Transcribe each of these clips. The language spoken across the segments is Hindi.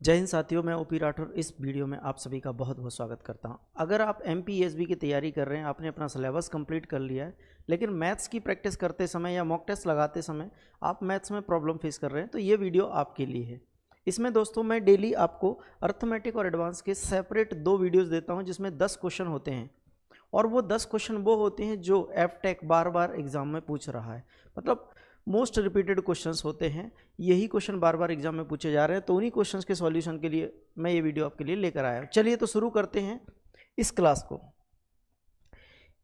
जय हिंद साथियों, मैं ओपी राठौर। इस वीडियो में आप सभी का बहुत बहुत स्वागत करता हूं। अगर आप एमपीएसबी की तैयारी कर रहे हैं, आपने अपना सिलेबस कंप्लीट कर लिया है, लेकिन मैथ्स की प्रैक्टिस करते समय या मॉक टेस्ट लगाते समय आप मैथ्स में प्रॉब्लम फेस कर रहे हैं, तो ये वीडियो आपके लिए है। इसमें दोस्तों मैं डेली आपको अर्थमेटिक और एडवांस के सेपरेट 2 वीडियोज़ देता हूँ, जिसमें 10 क्वेश्चन होते हैं। और वो 10 क्वेश्चन वो होते हैं जो एफटेक बार बार एग्जाम में पूछ रहा है, मतलब मोस्ट रिपीटेड क्वेश्चंस होते हैं। यही क्वेश्चन बार बार एग्जाम में पूछे जा रहे हैं, तो उन्हीं क्वेश्चंस के सॉल्यूशन के लिए मैं ये वीडियो आपके लिए लेकर आया हूँ। चलिए तो शुरू करते हैं इस क्लास को।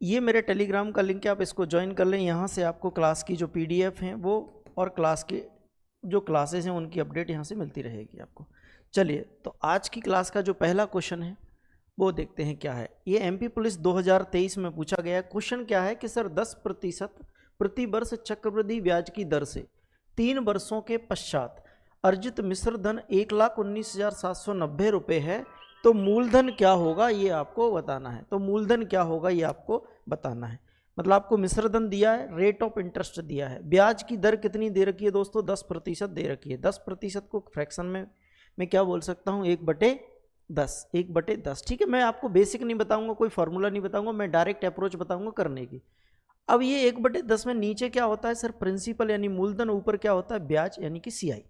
ये मेरे टेलीग्राम का लिंक है, आप इसको ज्वाइन कर लें। यहाँ से आपको क्लास की जो पीडीएफ हैं वो और क्लास के जो क्लासेस हैं उनकी अपडेट यहाँ से मिलती रहेगी आपको। चलिए तो आज की क्लास का जो पहला क्वेश्चन है वो देखते हैं क्या है। ये एमपी पुलिस 2023 में पूछा गया है। क्वेश्चन क्या है कि सर 10% प्रति वर्ष चक्रवृद्धि ब्याज की दर से 3 वर्षों के पश्चात अर्जित मिश्र धन 1,19,790 रुपये है, तो मूलधन क्या होगा ये आपको बताना है। तो मूलधन क्या होगा ये आपको बताना है। मतलब आपको मिश्र धन दिया है, रेट ऑफ इंटरेस्ट दिया है, ब्याज की दर कितनी दे रखी है दोस्तों, 10% दे रखी है। 10% को फ्रैक्शन में मैं क्या बोल सकता हूँ, 1/10, 1/10। ठीक है, मैं आपको बेसिक नहीं बताऊंगा, कोई फॉर्मूला नहीं बताऊंगा, मैं डायरेक्ट अप्रोच बताऊंगा करने की। अब ये 1/10 में नीचे क्या होता है सर, प्रिंसिपल यानी मूलधन, ऊपर क्या होता है ब्याज यानी कि सीआई।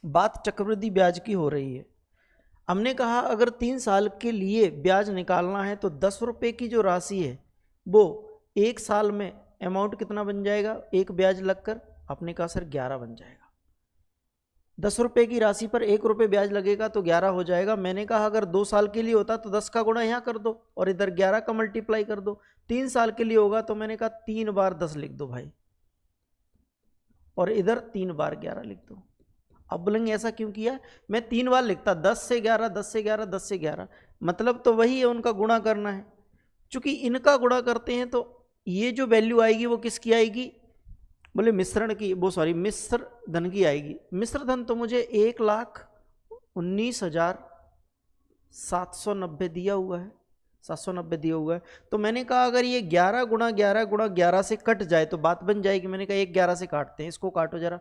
बात चक्रवृद्धि ब्याज की हो रही है। हमने कहा अगर 3 साल के लिए ब्याज निकालना है तो 10 रुपये की जो राशि है वो 1 साल में अमाउंट कितना बन जाएगा, एक ब्याज लगकर। आपने कहा सर 11 बन जाएगा। 10 रुपये की राशि पर 1 रुपये ब्याज लगेगा तो 11 हो जाएगा। मैंने कहा अगर 2 साल के लिए होता तो 10 का गुणा यहाँ कर दो और इधर 11 का मल्टीप्लाई कर दो। 3 साल के लिए होगा तो मैंने कहा 3 बार 10 लिख दो भाई, और इधर 3 बार 11 लिख दो। अब बोलेंगे ऐसा क्यों किया, मैं 3 बार लिखता, 10 से 11, 10 से 11, 10 से 11, मतलब तो वही है, उनका गुणा करना है। चूंकि इनका गुणा करते हैं तो ये जो वैल्यू आएगी वो किसकी आएगी, बोले मिश्रण की, वो सॉरी मिश्र धन की आएगी। मिश्र धन तो मुझे 1,19,790 दिया हुआ है, 790 दिया हुआ है। तो मैंने कहा अगर ये 11 गुणा 11 गुणा 11 से कट जाए तो बात बन जाएगी। मैंने कहा 11 से काटते हैं, इसको काटो जरा।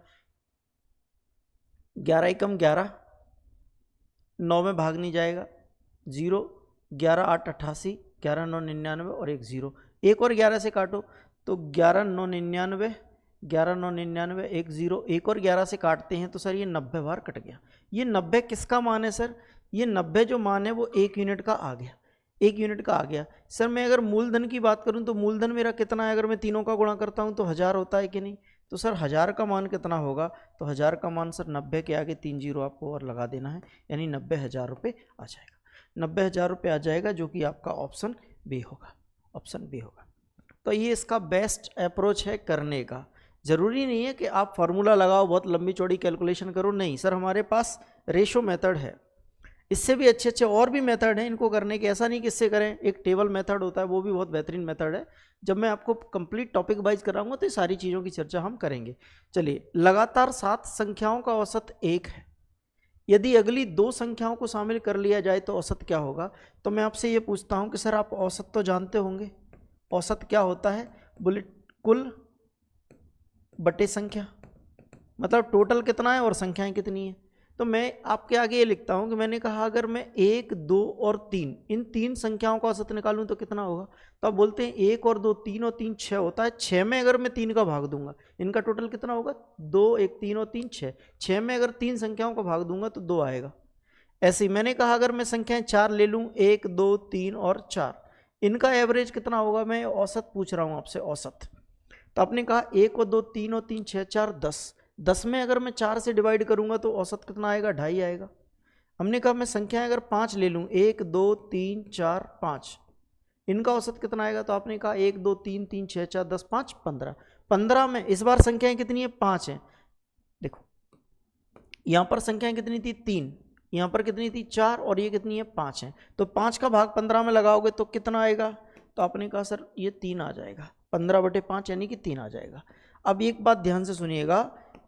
11 एकम 11, 9 में भाग नहीं जाएगा, 0, 11 8 88, 11 9 99 और 1 0। एक और 11 से काटो तो 11 9 99, 11 9 99, 1 0। एक और 11 से काटते हैं तो सर ये 90 बार कट गया। ये 90 किसका मान है सर, ये 90 जो मान है वो 1 यूनिट का आ गया, 1 यूनिट का आ गया। सर मैं अगर मूलधन की बात करूं तो मूलधन मेरा कितना है, अगर मैं तीनों का गुणा करता हूं तो 1000 होता है कि नहीं। तो सर 1000 का मान कितना होगा, तो 1000 का मान सर 90 के आगे 3 जीरो आपको और लगा देना है, यानी 90,000 रुपये आ जाएगा। 90,000 रुपये आ जाएगा, जो कि आपका ऑप्शन बी होगा, ऑप्शन बी होगा। तो ये इसका बेस्ट अप्रोच है करने का। ज़रूरी नहीं है कि आप फार्मूला लगाओ, बहुत लंबी चौड़ी कैलकुलेशन करो, नहीं सर, हमारे पास रेशो मेथड है। इससे भी अच्छे अच्छे और भी मेथड हैं इनको करने के, ऐसा नहीं कि इससे करें। एक टेबल मेथड होता है, वो भी बहुत बेहतरीन मेथड है। जब मैं आपको कंप्लीट टॉपिक वाइज कराऊंगा तो ये सारी चीज़ों की चर्चा हम करेंगे। चलिए, लगातार 7 संख्याओं का औसत 1 है, यदि अगली 2 संख्याओं को शामिल कर लिया जाए तो औसत क्या होगा। तो मैं आपसे ये पूछता हूँ कि सर आप औसत तो जानते होंगे, औसत क्या होता है, बोले कुल बटे संख्या, मतलब टोटल कितना है और संख्याएं कितनी है। तो मैं आपके आगे ये लिखता हूं कि मैंने कहा अगर मैं 1 2 और 3 इन 3 संख्याओं का औसत निकालूं तो कितना होगा। तो आप बोलते हैं 1 और 2, 3 और 3 6 होता है। 6 में अगर मैं 3 का भाग दूंगा, इनका टोटल कितना होगा, 2 1 3 और 3 6। 6 में अगर 3 संख्याओं का भाग दूंगा तो 2 आएगा। ऐसे ही मैंने कहा अगर मैं संख्याएं 4 ले लूं, 1 2 3 और 4, इनका एवरेज कितना होगा, मैं औसत पूछ रहा हूं आपसे, औसत। तो आपने कहा 1 और 2 3 और 3 6 4 10, 10 में अगर मैं 4 से डिवाइड करूंगा तो औसत कितना आएगा, 2.5 आएगा। हमने कहा मैं संख्याएं अगर 5 ले लूं, 1 2 3 4 5, इनका औसत कितना आएगा। तो आपने कहा 1 2 3 3 6 4 10 5 15, 15 में इस बार संख्याएं कितनी है, 5 है। देखो यहां पर संख्याएं कितनी थी, 3, यहां पर कितनी थी, 4, और ये कितनी है, 5 है। तो 5 का भाग 15 में लगाओगे तो कितना आएगा। तो आपने कहा सर ये 3 आ जाएगा, 15/5 यानी कि 3 आ जाएगा। अब एक बात ध्यान से सुनिएगा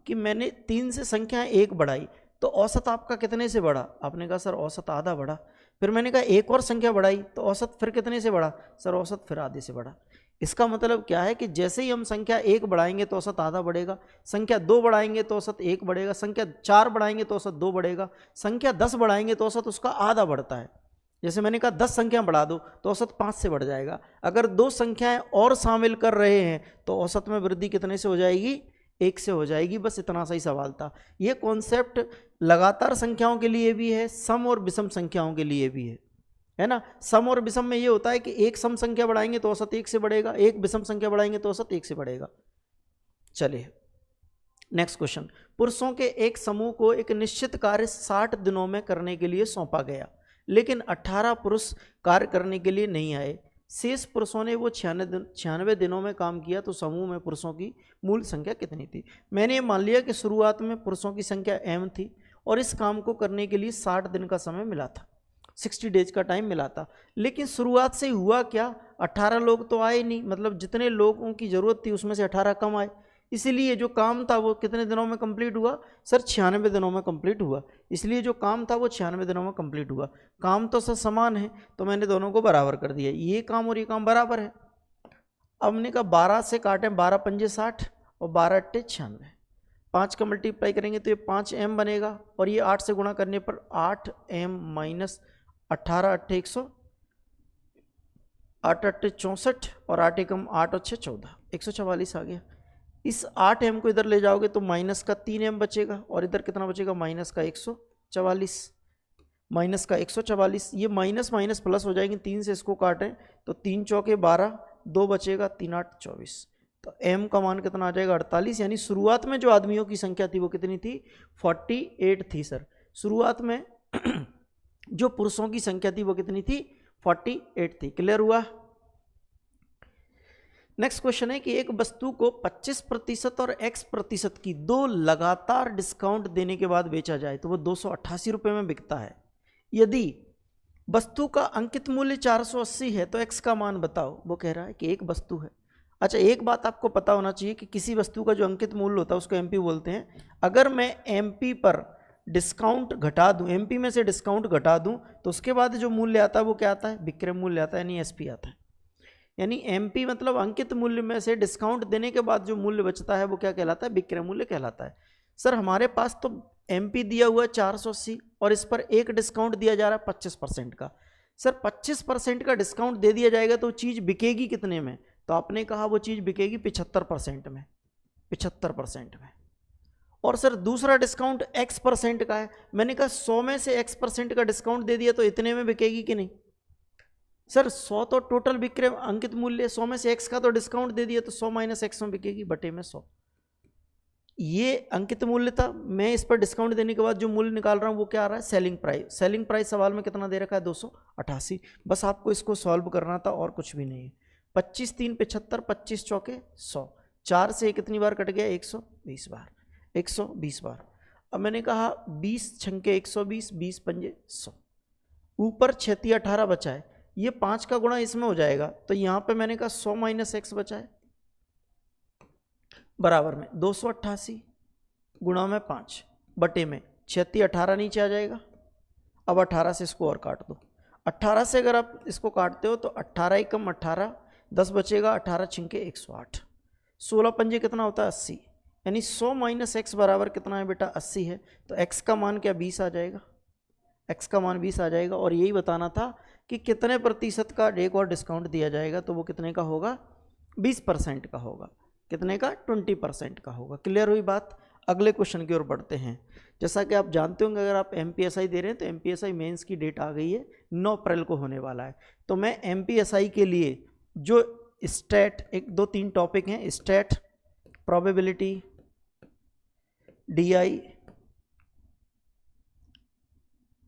कि मैंने 3 से संख्या 1 बढ़ाई तो औसत आपका कितने से बढ़ा। आपने कहा सर औसत आधा बढ़ा। फिर मैंने कहा एक और संख्या बढ़ाई तो औसत फिर कितने से बढ़ा, सर औसत फिर आधे से बढ़ा। इसका मतलब क्या है कि जैसे ही हम संख्या 1 बढ़ाएंगे तो औसत आधा बढ़ेगा, संख्या 2 बढ़ाएंगे तो औसत 1 बढ़ेगा, संख्या 4 बढ़ाएंगे तो औसत 2 बढ़ेगा, संख्या 10 बढ़ाएंगे तो औसत उसका आधा बढ़ता है। जैसे मैंने कहा 10 संख्या बढ़ा दो तो औसत 5 से बढ़ जाएगा। अगर 2 संख्याएं और शामिल कर रहे हैं तो औसत में वृद्धि कितने से हो जाएगी? 1 से हो जाएगी। बस इतना सा ही सवाल था। ये कॉन्सेप्ट लगातार संख्याओं के लिए भी है, सम और विषम संख्याओं के लिए भी है ना। सम और विषम में ये होता है कि एक सम संख्या बढ़ाएंगे तो औसत 1 से बढ़ेगा, एक विषम संख्या बढ़ाएंगे तो औसत 1 से बढ़ेगा। चलिए नेक्स्ट क्वेश्चन। पुरुषों के एक समूह को एक निश्चित कार्य 60 दिनों में करने के लिए सौंपा गया, लेकिन 18 पुरुष कार्य करने के लिए नहीं आए। शेष पुरुषों ने वो 96 दिनों में काम किया, तो समूह में पुरुषों की मूल संख्या कितनी थी? मैंने ये मान लिया कि शुरुआत में पुरुषों की संख्या m थी और इस काम को करने के लिए 60 दिन का समय मिला था, 60 डेज का टाइम मिला था। लेकिन शुरुआत से हुआ क्या, 18 लोग तो आए नहीं, मतलब जितने लोगों की जरूरत थी उसमें से 18 कम आए, इसलिए जो काम था वो कितने दिनों में कंप्लीट हुआ? सर 96 दिनों में कंप्लीट हुआ। इसलिए जो काम था वो 96 दिनों में कंप्लीट हुआ। काम तो सर समान है, तो मैंने दोनों को बराबर कर दिया, ये काम और ये काम बराबर है। अब हमने कहा 12 से काटें, 12 पंजे 60 और 12 अट्ठे 96, 5 का मल्टीप्लाई करेंगे तो ये 5m बनेगा, और ये 8 से गुणा करने पर 8m माइनस 18 अट्ठे 100, 8 अट्ठे 64 और 8 एकम 8 और 6 14, 144 आ गया। इस 8m को इधर ले जाओगे तो माइनस का 3m बचेगा, और इधर कितना बचेगा? माइनस का 144, माइनस का 144। ये माइनस माइनस प्लस हो जाएंगे, 3 से इसको काटें तो 3 चौके 12, 2 बचेगा, 3 8 24, तो m का मान कितना आ जाएगा? 48। यानी शुरुआत में जो आदमियों की संख्या थी वो कितनी थी? 48 थी सर। शुरुआत में जो पुरुषों की संख्या थी वो कितनी थी? 48 थी। क्लियर हुआ? नेक्स्ट क्वेश्चन है कि एक वस्तु को 25% और x% की 2 लगातार डिस्काउंट देने के बाद बेचा जाए तो वो 288 रुपये में बिकता है। यदि वस्तु का अंकित मूल्य 480 है तो x का मान बताओ। वो कह रहा है कि एक वस्तु है। अच्छा, एक बात आपको पता होना चाहिए कि किसी वस्तु का जो अंकित मूल्य होता है उसको MP बोलते हैं। अगर मैं MP पर डिस्काउंट घटा दूं, MP में से डिस्काउंट घटा दूं, तो उसके बाद जो मूल्य आता है वो क्या आता है? विक्रय मूल्य आता है, यानी SP आता है। यानी MP मतलब अंकित मूल्य में से डिस्काउंट देने के बाद जो मूल्य बचता है वो क्या कहलाता है? विक्रय मूल्य कहलाता है। सर हमारे पास तो MP दिया हुआ है 480 और इस पर एक डिस्काउंट दिया जा रहा है 25% का। सर 25% का डिस्काउंट दे दिया जाएगा तो चीज़ बिकेगी कितने में? तो आपने कहा वो चीज़ बिकेगी 75% में, 75% में। और सर दूसरा डिस्काउंट x% का है। मैंने कहा 100 में से x% का डिस्काउंट दे दिया तो इतने में बिकेगी कि नहीं? सर 100 तो टोटल विक्रय अंकित मूल्य, 100 में से x का तो डिस्काउंट दे दिया तो 100 माइनस x में बिकेगी, बटे में 100। ये अंकित मूल्य था। मैं इस पर डिस्काउंट देने के बाद जो मूल्य निकाल रहा हूँ वो क्या आ रहा है? Selling price. सेलिंग प्राइस सवाल में कितना दे रखा है? 288। बस आपको इसको सॉल्व करना था और कुछ भी नहीं है। 25 3 75, 25 चौके 100, 4 से कितनी बार कट गया? 120 बार, 120 बार। अब मैंने कहा 20 छंके 120, 20 पंजे 100, ऊपर 6 18 बचा है, ये 5 का गुणा इसमें हो जाएगा, तो यहाँ पे मैंने कहा 100 माइनस x बचा है, बराबर में 288 गुणा में 5 बटे में 6 18 नीचे आ जाएगा। अब 18 से इसको और काट दो। 18 से अगर आप इसको काटते हो तो 18 एकम 18, 10 बचेगा, 18 छिंके 108, 16 पंजे कितना होता है? 80। यानी 100 माइनस x बराबर कितना है बेटा? 80 है। तो x का मान क्या 20 आ जाएगा? x का मान 20 आ जाएगा। और यही बताना था कि कितने प्रतिशत का एक और डिस्काउंट दिया जाएगा, तो वो कितने का होगा? 20% का होगा। कितने का? 20% का होगा। क्लियर हुई बात? अगले क्वेश्चन की ओर बढ़ते हैं। जैसा कि आप जानते होंगे, अगर आप MPSI दे रहे हैं तो MPSI मेंस की डेट आ गई है, 9 अप्रैल को होने वाला है। तो मैं MPSI के लिए जो स्टैट 1 2 3 टॉपिक हैं, स्टैट, प्रोबेबिलिटी, DI,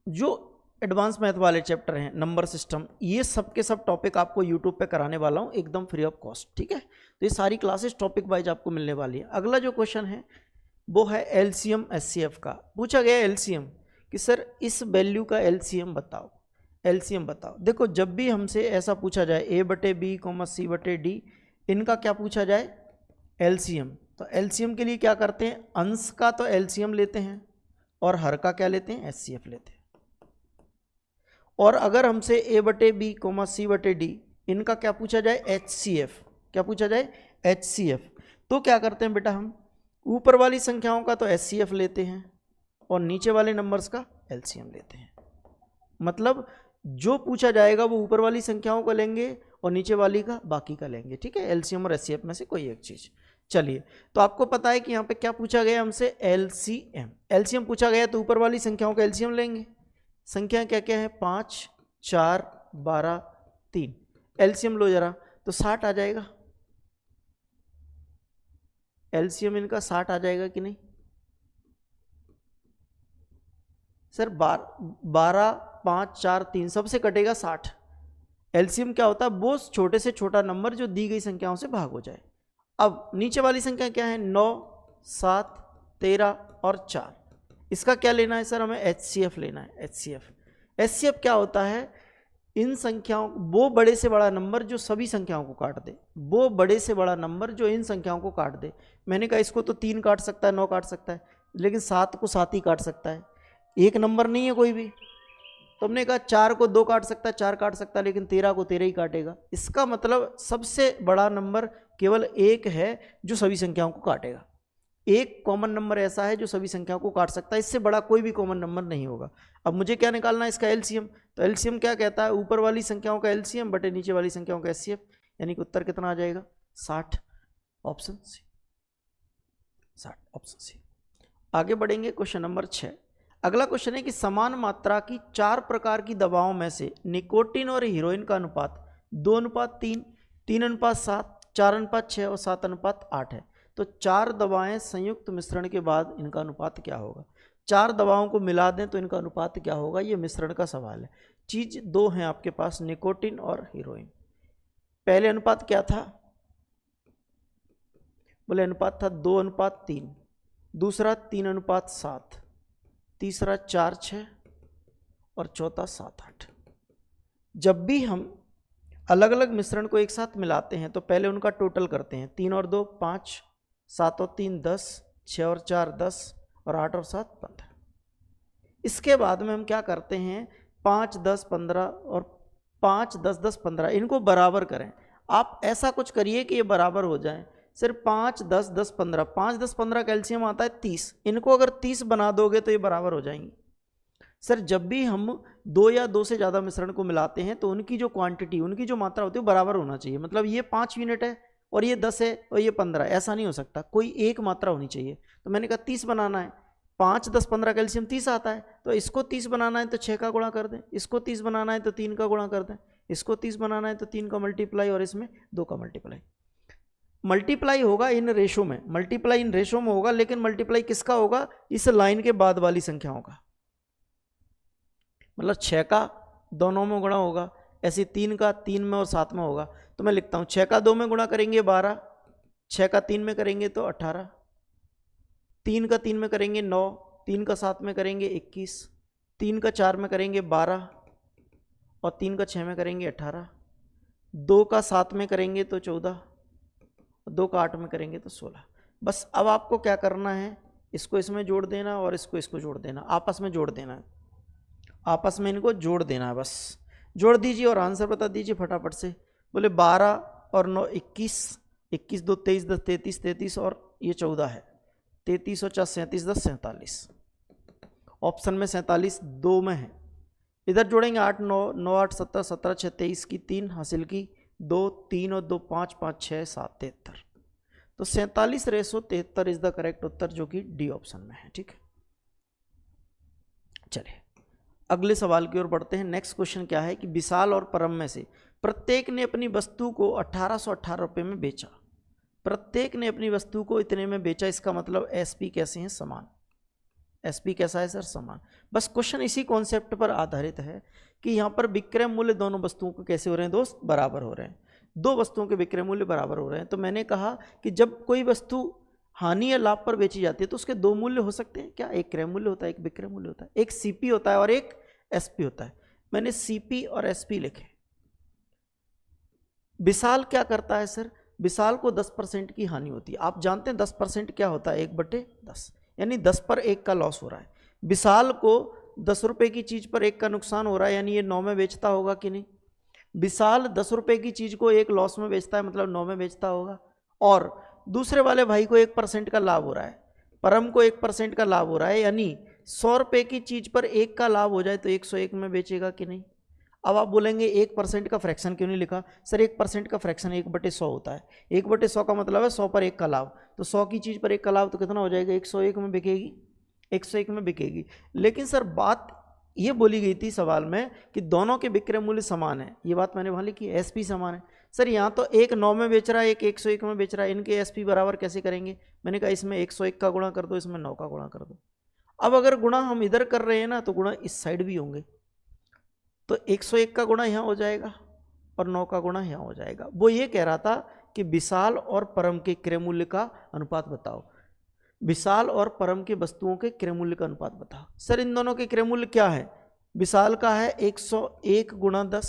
जो एडवांस मैथ वाले चैप्टर हैं, नंबर सिस्टम, ये सब के सब टॉपिक आपको यूट्यूब पे कराने वाला हूँ एकदम फ्री ऑफ कॉस्ट। ठीक है, तो ये सारी क्लासेस टॉपिक वाइज आपको मिलने वाली है। अगला जो क्वेश्चन है वो है LCM SCF का। पूछा गया LCM कि सर इस वैल्यू का LCM बताओ, LCM बताओ। देखो, जब भी हमसे ऐसा पूछा जाए A/B, C/D, इनका क्या पूछा जाए? LCM। तो LCM के लिए क्या करते हैं? अंश का तो LCM लेते हैं और हर का क्या लेते हैं? SCF लेते हैं। और अगर हमसे A/B, C/D, इनका क्या पूछा जाए? HCF। क्या पूछा जाए, HCF। तो क्या करते हैं बेटा, हम ऊपर वाली संख्याओं का तो HCF लेते हैं और नीचे वाले नंबर्स का LCM लेते हैं। मतलब जो पूछा जाएगा वो ऊपर वाली संख्याओं का लेंगे और नीचे वाली का बाकी का लेंगे, ठीक है, LCM और HCF में से कोई एक चीज। चलिए, तो आपको पता है कि यहाँ पे क्या पूछा गया हमसे, LCM पूछा गया, तो ऊपर वाली संख्याओं का LCM लेंगे। संख्या क्या क्या है, 5, 4, 12, 3। LCM लो जरा, तो 60 आ जाएगा। LCM इनका 60 आ जाएगा कि नहीं सर? 12, 5, 4, 3 सबसे कटेगा 60। LCM क्या होता है, वो छोटे से छोटा नंबर जो दी गई संख्याओं से भाग हो जाए। अब नीचे वाली संख्या क्या है, 9, 7, 13 और 4। इसका क्या लेना है सर, हमें HCF लेना है। HCF क्या होता है, इन संख्याओं, वो बड़े से बड़ा नंबर जो सभी संख्याओं को काट दे, वो बड़े से बड़ा नंबर जो इन संख्याओं को काट दे। मैंने कहा इसको तो 3 काट सकता है, 9 काट सकता है, लेकिन 7 को 7 ही काट सकता है, एक नंबर नहीं है कोई भी। तो हमने कहा 4 को 2 काट सकता है, 4 काट सकता है, लेकिन 13 को 13 ही काटेगा। इसका मतलब सबसे बड़ा नंबर केवल एक है जो सभी संख्याओं को काटेगा। एक कॉमन नंबर ऐसा है जो सभी संख्याओं को काट सकता है, इससे बड़ा कोई भी कॉमन नंबर नहीं होगा। अब मुझे क्या निकालना है, इसका LCM। तो LCM क्या कहता है, ऊपर वाली संख्याओं का LCM बटे नीचे वाली संख्याओं का HCF, यानी कि उत्तर कितना आ जाएगा, 60। Option C, 60, option C. आगे बढ़ेंगे, क्वेश्चन नंबर 6। अगला क्वेश्चन है कि समान मात्रा की 4 प्रकार की दवाओं में से निकोटीन और हीरोइन का अनुपात 2:3, 3:7, 4:6 और 7:8 है। तो 4 दवाएं संयुक्त मिश्रण के बाद इनका अनुपात क्या होगा। 4 दवाओं को मिला दें तो इनका अनुपात क्या होगा, ये मिश्रण का सवाल है। चीज 2 है आपके पास, निकोटीन और हीरोइन। पहले अनुपात क्या था, बोले अनुपात था 2:3, दूसरा 3:7, तीसरा 4:6 और चौथा 7:8। जब भी हम अलग अलग मिश्रण को एक साथ मिलाते हैं तो पहले उनका टोटल करते हैं। 3 और 2 5, 7 और 3 10, 6 और 4 10 और 8 और 7 15। इसके बाद में हम क्या करते हैं, 5 10 15 और 5 10 10 15 इनको बराबर करें। आप ऐसा कुछ करिए कि ये बराबर हो जाए। सिर्फ 5 10 10 15, 5 10 15 का LCM आता है 30। इनको अगर 30 बना दोगे तो ये बराबर हो जाएंगी। सर जब भी हम 2 या 2 से ज़्यादा मिश्रण को मिलाते हैं तो उनकी जो क्वांटिटी, उनकी जो मात्रा होती है वो बराबर होना चाहिए। मतलब ये 5 यूनिट है और ये 10 है और ये 15, ऐसा नहीं हो सकता, कोई एक मात्रा होनी चाहिए। तो मैंने कहा 30 बनाना है, 5 10 15 का LCM 30 आता है, तो इसको 30 बनाना है तो 6 का गुणा कर दें, इसको 30 बनाना है तो 3 का गुणा कर दें, इसको 30 बनाना है तो 3 का मल्टीप्लाई और इसमें 2 का मल्टीप्लाई। मल्टीप्लाई होगा इन रेशो में, मल्टीप्लाई इन रेशो में होगा, लेकिन मल्टीप्लाई किसका होगा, इस लाइन के बाद वाली संख्याओं का। मतलब 6 का दोनों में गुणा होगा, ऐसे 3 का 3 में और 7 में होगा। तो मैं लिखता हूँ 6 का 2 में गुणा करेंगे 12, 6 का 3 में करेंगे तो 18, 3 का 3 में करेंगे 9, 3 का 7 में करेंगे 21, 3 का 4 में करेंगे 12 और 3 का 6 में करेंगे 18, 2 का 7 में करेंगे तो 14, 2 का 8 में करेंगे तो 16। बस अब आपको क्या करना है, इसको इसमें जोड़ देना और इसको जोड़ देना, आपस में जोड़ देना है, आपस में इनको जोड़ देना है। बस जोड़ दीजिए और आंसर बता दीजिए फटाफट से। बोले 12 और 9 21, 21 2 23 10 33, 33 और ये 14 है, 33 और 4 37 10 47। ऑप्शन में 47 2 में है। इधर जोड़ेंगे 8 9 9 8 17 17 6 23 की 3 हासिल की 2 3 और 2 5 5 6 7 73। तो 47:73 इज द करेक्ट उत्तर, जो कि डी ऑप्शन में है। ठीक है, चलिए अगले सवाल की ओर बढ़ते हैं। नेक्स्ट क्वेश्चन क्या है कि विशाल और परम में से प्रत्येक ने अपनी वस्तु को 1818 रुपये में बेचा। प्रत्येक ने अपनी वस्तु को इतने में बेचा, इसका मतलब एसपी कैसे हैं, समान। एसपी कैसा है सर, समान। बस क्वेश्चन इसी कॉन्सेप्ट पर आधारित है कि यहाँ पर विक्रय मूल्य दोनों वस्तुओं को कैसे हो रहे हैं दोस्त, बराबर हो रहे हैं। दो वस्तुओं के विक्रय मूल्य बराबर हो रहे हैं। तो मैंने कहा कि जब कोई वस्तु हानि या लाभ पर बेची जाती है तो उसके दो मूल्य हो सकते हैं क्या, एक क्रय मूल्य होता है, एक विक्रय मूल्य होता है, एक सीपी होता है और एक एसपी होता है। मैंने सीपी और एसपी लिखे। विशाल क्या करता है सर, विशाल को 10% की हानि होती है। आप जानते हैं 10% क्या होता है, 1/10, यानी 10 पर 1 का लॉस हो रहा है। विशाल को 10 रुपए की चीज पर 1 का नुकसान हो रहा है, यानी ये 9 में बेचता होगा कि नहीं। विशाल 10 रुपए की चीज को 1 लॉस में बेचता है, मतलब 9 में बेचता होगा, और दूसरे वाले भाई को 1% का लाभ हो रहा है, परम को 1% का लाभ हो रहा है, यानी 100 रुपए की चीज पर 1 का लाभ हो जाए तो 101 में बेचेगा कि नहीं। अब आप बोलेंगे 1% का फ्रैक्शन क्यों नहीं लिखा? सर 1% का फ्रैक्शन 1/100 होता है, 1/100 का मतलब है 100 पर 1 का लाभ, तो 100 की चीज पर 1 का लाभ तो कितना हो जाएगा? 101 में बिकेगी, 101 में बिकेगी। लेकिन सर बात ये बोली गई थी सवाल में कि दोनों के विक्रय मूल्य समान है, ये बात मैंने वहां लिखी है, एसपी समान है। सर यहाँ तो एक 9 में बेच रहा है, एक 101 में बेच रहा है, इनके एसपी बराबर कैसे करेंगे? मैंने कहा इसमें 101 का गुणा कर दो, इसमें 9 का गुणा कर दो। अब अगर गुणा हम इधर कर रहे हैं ना, तो गुणा इस साइड भी होंगे, तो 101 का गुणा यहाँ हो जाएगा और 9 का गुणा यहाँ हो जाएगा। वो ये कह रहा था कि विशाल और परम के क्रय मूल्य का अनुपात बताओ, विशाल और परम के वस्तुओं के क्रय मूल्य का अनुपात बताओ। सर इन दोनों के क्रय मूल्य क्या है? विशाल का है 101 गुणा 10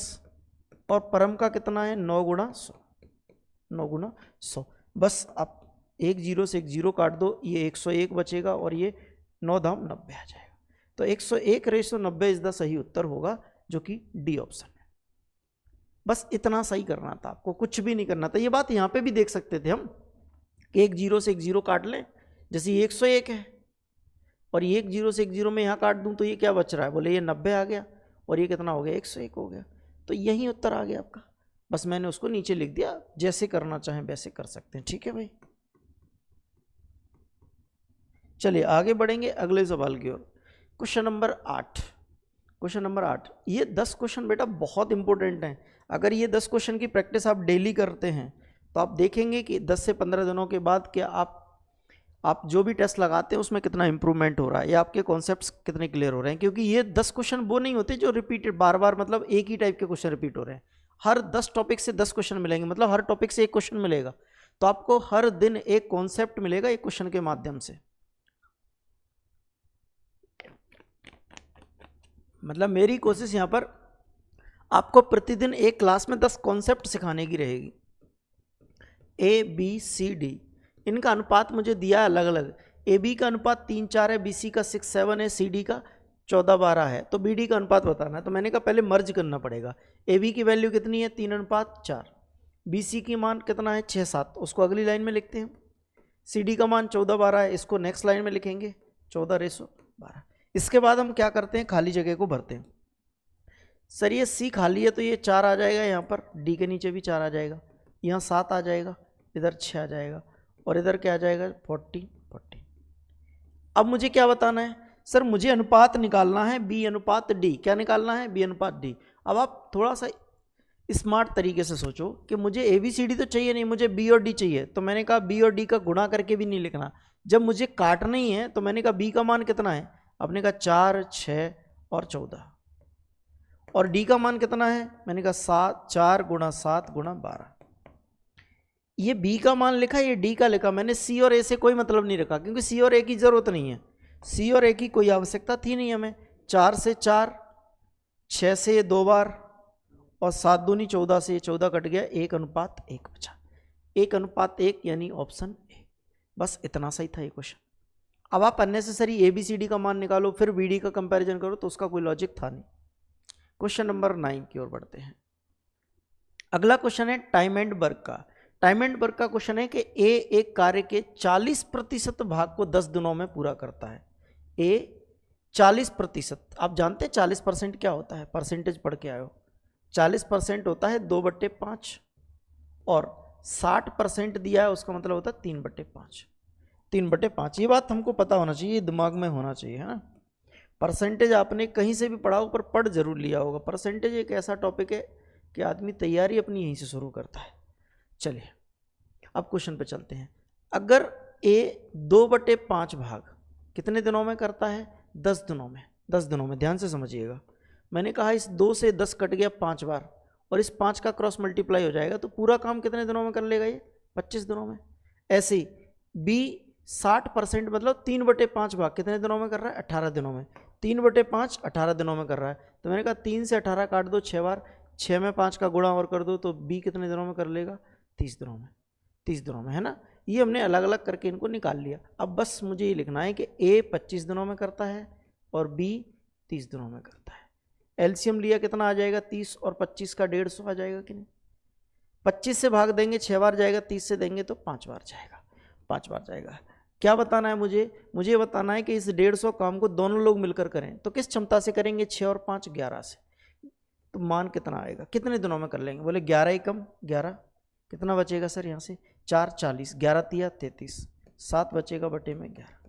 और परम का कितना है? 9 गुणा 100, 9 गुणा 100। बस आप 1 0 से 1 0 काट दो, ये 101 बचेगा और ये 9 दाम 90 आ जाएगा। तो 101:90 इज द सही उत्तर होगा, जो कि डी ऑप्शन है। बस इतना सही करना था आपको, कुछ भी नहीं करना था। ये बात यहाँ पे भी देख सकते थे हम, 1 0 से 1 0 काट लें, जैसे ये 101 है और ये 1 0 से 1 0 में यहाँ काट दूं तो ये क्या बच रहा है? बोले ये 90 आ गया और ये कितना हो गया? 101 हो गया। तो यही उत्तर आ गया आपका। बस मैंने उसको नीचे लिख दिया, जैसे करना चाहें वैसे कर सकते हैं। ठीक है भाई, चलिए आगे बढ़ेंगे अगले सवाल की ओर। Question number 8, question number 8। ये 10 क्वेश्चन बेटा बहुत इंपॉर्टेंट हैं। अगर ये 10 क्वेश्चन की प्रैक्टिस आप डेली करते हैं तो आप देखेंगे कि 10 से 15 दिनों के बाद क्या आप जो भी टेस्ट लगाते हैं उसमें कितना इंप्रूवमेंट हो रहा है या आपके कॉन्सेप्ट्स कितने क्लियर हो रहे हैं। क्योंकि ये 10 क्वेश्चन वो नहीं होते जो रिपीटेड बार बार, मतलब एक ही टाइप के क्वेश्चन रिपीट हो रहे हैं। हर 10 टॉपिक से 10 क्वेश्चन मिलेंगे, मतलब हर टॉपिक से एक क्वेश्चन मिलेगा, तो आपको हर दिन एक कॉन्सेप्ट मिलेगा एक क्वेश्चन के माध्यम से। मतलब मेरी कोशिश यहाँ पर आपको प्रतिदिन एक क्लास में 10 कॉन्सेप्ट सिखाने की रहेगी। ABCD इनका अनुपात मुझे दिया है अलग अलग। AB का अनुपात 3-4 है, BC का 6-7 है, CD का 14-12 है। तो BD का अनुपात बताना है, तो मैंने कहा पहले मर्ज करना पड़ेगा। AB की वैल्यू कितनी है? 3:4। BC की मान कितना है? 6-7, उसको अगली लाइन में लिखते हैं। CD का मान 14-12 है, इसको नेक्स्ट लाइन में लिखेंगे 14:12। इसके बाद हम क्या करते हैं? खाली जगह को भरते हैं। सर ये C खाली है तो ये 4 आ जाएगा, यहाँ पर D के नीचे भी 4 आ जाएगा, यहाँ 7 आ जाएगा, इधर 6 आ जाएगा और इधर क्या आ जाएगा? 40। अब मुझे क्या बताना है? सर मुझे अनुपात निकालना है B/D। क्या निकालना है? B/D। अब आप थोड़ा सा स्मार्ट तरीके से सोचो कि मुझे ABCD तो चाहिए नहीं, मुझे B और D चाहिए। तो मैंने कहा B और D का गुणा करके भी नहीं लिखना, जब मुझे काटना ही है तो मैंने कहा B का मान कितना है? आपने कहा 4, 6 और 14। और D का मान कितना है? मैंने कहा 7, 4 गुणा 7 गुणा 12। ये B का मान लिखा, ये D का लिखा। मैंने C और A से कोई मतलब नहीं रखा, क्योंकि C और A की जरूरत नहीं है, C और A की कोई आवश्यकता थी नहीं हमें। 4 से 4, 6 से ये 2 बार और 7 दूनी 14 से ये 14 कट गया, 1:1 बचा। 1:1 यानी ऑप्शन ए। बस इतना सही था ये क्वेश्चन। अब आप अननेसेसरी ABCD का मान निकालो फिर BD का कंपैरिजन करो तो उसका कोई लॉजिक था नहीं। क्वेश्चन नंबर 9 की ओर बढ़ते हैं। अगला क्वेश्चन है टाइम एंड वर्क का। टाइम एंड वर्क का क्वेश्चन है कि A एक कार्य के 40% भाग को 10 दिनों में पूरा करता है। A 40%, आप जानते हैं 40% क्या होता है? परसेंटेज पढ़ के आए हो। 40% होता है 2/5 और 60% दिया है, उसका मतलब होता है 3/5। 3/5 ये बात हमको पता होना चाहिए, दिमाग में होना चाहिए, है ना। परसेंटेज आपने कहीं से भी पढ़ा हो पर पढ़ जरूर लिया होगा। परसेंटेज एक ऐसा टॉपिक है कि आदमी तैयारी अपनी यहीं से शुरू करता है। चलिए अब क्वेश्चन पे चलते हैं। अगर A 2/5 भाग कितने दिनों में करता है? 10 दिनों में। 10 दिनों में, ध्यान से समझिएगा। मैंने कहा इस 2 से 10 कट गया 5 बार और इस 5 का क्रॉस मल्टीप्लाई हो जाएगा, तो पूरा काम कितने दिनों में कर लेगा ये? 25 दिनों में। ऐसे ही B 60% मतलब 3/5 भाग कितने दिनों में कर रहा है? 18 दिनों में। 3/5 18 दिनों में कर रहा है, तो मैंने कहा 3 से 18 काट दो 6 बार, 6 में 5 का गुणा और कर दो, तो B कितने दिनों में कर लेगा? 30 दिनों में। 30 दिनों में, है ना। ये हमने अलग अलग करके इनको निकाल लिया। अब बस मुझे ये लिखना है कि A 25 दिनों में करता है और B 30 दिनों में करता है। एलसीएम लिया कितना आ जाएगा 30 और 25 का 150 आ जाएगा कि नहीं। 25 से भाग देंगे 6 बार जाएगा, 30 से देंगे तो 5 बार जाएगा, 5 बार जाएगा। क्या बताना है मुझे बताना है कि इस 150 काम को दोनों लोग मिलकर करें तो किस क्षमता से करेंगे, 6 और 5 11 से। तो मान कितना आएगा, कितने दिनों में कर लेंगे, बोले 11 ही कम 11, कितना बचेगा सर यहाँ से 4 40, 11 तिया 33, 7 बचेगा बटे में 11।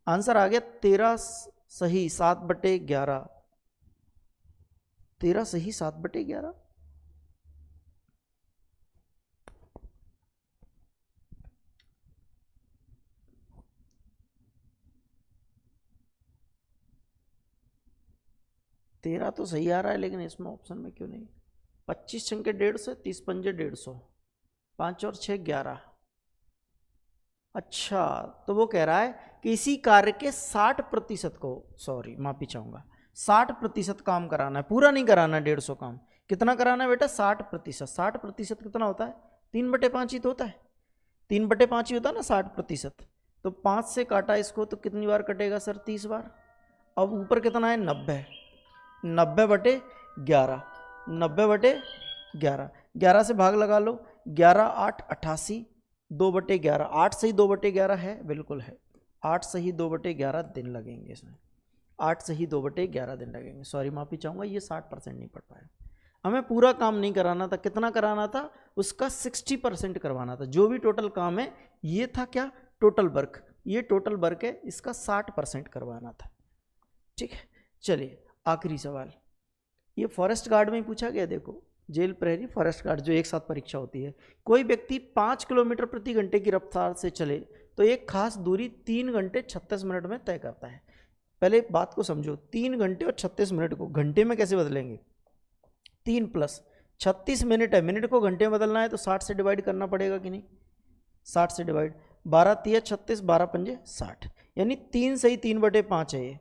आंसर आ गया 13 सही 7 बटे 11, 13 सही 7 बटे 11। तेरह तो सही आ रहा है लेकिन इसमें ऑप्शन में क्यों नहीं। 25 छंके 150, 30 पंजे 150, 5 और 6 11। अच्छा तो वो कह रहा है कि इसी कार्य के 60% को, सॉरी माफी चाहूंगा, 60% काम कराना है, पूरा नहीं कराना है 150 काम। कितना कराना है बेटा 60%। 60% कितना होता है 3/5 ही तो होता है, 3/5 ही होता है ना 60%। तो 5 से काटा इसको तो कितनी बार कटेगा सर 30 बार। अब ऊपर कितना है 90, 90/11, 90/11, 11 से भाग लगा लो, 11 8 88, 2/11, 8 सही 2/11 है, बिल्कुल है, 8 सही 2/11 दिन लगेंगे इसमें, 8 सही 2/11 दिन लगेंगे। सॉरी माफी चाहूँगा, ये 60% नहीं पढ़ पाया, हमें पूरा काम नहीं कराना था। कितना कराना था, उसका 60% करवाना था। जो भी टोटल काम है ये था क्या टोटल वर्क, ये टोटल वर्क है, इसका 60% करवाना था। ठीक है, चलिए आखिरी सवाल, ये फॉरेस्ट गार्ड में ही पूछा गया। देखो जेल प्रहरी फॉरेस्ट गार्ड जो एक साथ परीक्षा होती है। कोई व्यक्ति 5 किलोमीटर प्रति घंटे की रफ्तार से चले तो एक खास दूरी 3 घंटे 36 मिनट में तय करता है। पहले बात को समझो, 3 घंटे और 36 मिनट को घंटे में कैसे बदलेंगे, 3 + 36 मिनट है, मिनट को घंटे में बदलना है तो 60 से डिवाइड करना पड़ेगा कि नहीं, 60 से डिवाइड, 12 तिया 36, 12 पंजे 60, यानी 3 सही 3/5 है ये।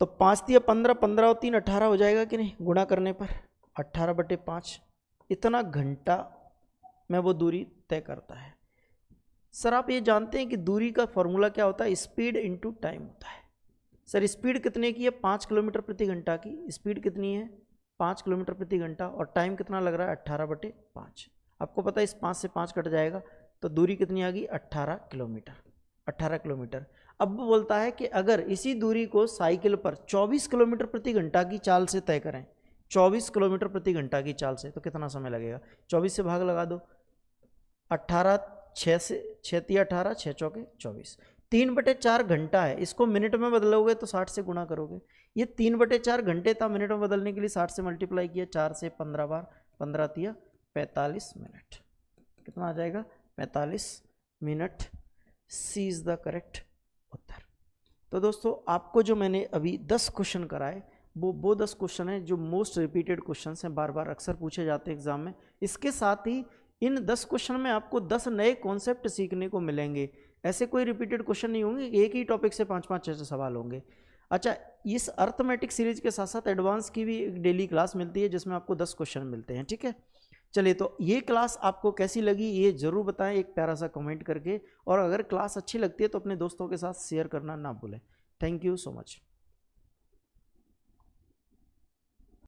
तो 5 तिया 15, 15 और 3 18 हो जाएगा कि नहीं, गुणा करने पर 18/5, इतना घंटा में वो दूरी तय करता है। सर आप ये जानते हैं कि दूरी का फॉर्मूला क्या होता है, स्पीड इनटू टाइम होता है। सर स्पीड कितने की है, 5 किलोमीटर प्रति घंटा की स्पीड कितनी है, 5 किलोमीटर प्रति घंटा, और टाइम कितना लग रहा है 18/5। आपको पता है इस 5 से 5 कट जाएगा तो दूरी कितनी आ गई 18 किलोमीटर, 18 किलोमीटर। अब वो बोलता है कि अगर इसी दूरी को साइकिल पर 24 किलोमीटर प्रति घंटा की चाल से तय करें, 24 किलोमीटर प्रति घंटा की चाल से, तो कितना समय लगेगा, 24 से भाग लगा दो, 18 6 से 6 तिया 18, 6 चौके 24, 3/4 घंटा है। इसको मिनट में बदलोगे तो 60 से गुणा करोगे, ये 3/4 घंटे था, मिनट में बदलने के लिए 60 से मल्टीप्लाई किया, 4 से 15 बार, 15 तिया 45 मिनट, कितना आ जाएगा 45 minute. C is the correct उत्तर। तो दोस्तों आपको जो मैंने अभी 10 क्वेश्चन कराए वो 10 क्वेश्चन है जो मोस्ट रिपीटेड क्वेश्चन हैं, बार बार अक्सर पूछे जाते हैं एग्जाम में। इसके साथ ही इन 10 क्वेश्चन में आपको 10 नए कॉन्सेप्ट सीखने को मिलेंगे। ऐसे कोई रिपीटेड क्वेश्चन नहीं होंगे, एक ही टॉपिक से 5-5 6 सवाल होंगे। अच्छा, इस अर्थमेटिक सीरीज के साथ साथ एडवांस की भी एक डेली क्लास मिलती है जिसमें आपको 10 क्वेश्चन मिलते हैं। ठीक है, चलिए तो ये क्लास आपको कैसी लगी ये ज़रूर बताएं एक प्यारा सा कमेंट करके, और अगर क्लास अच्छी लगती है तो अपने दोस्तों के साथ शेयर करना ना भूलें। Thank you so much.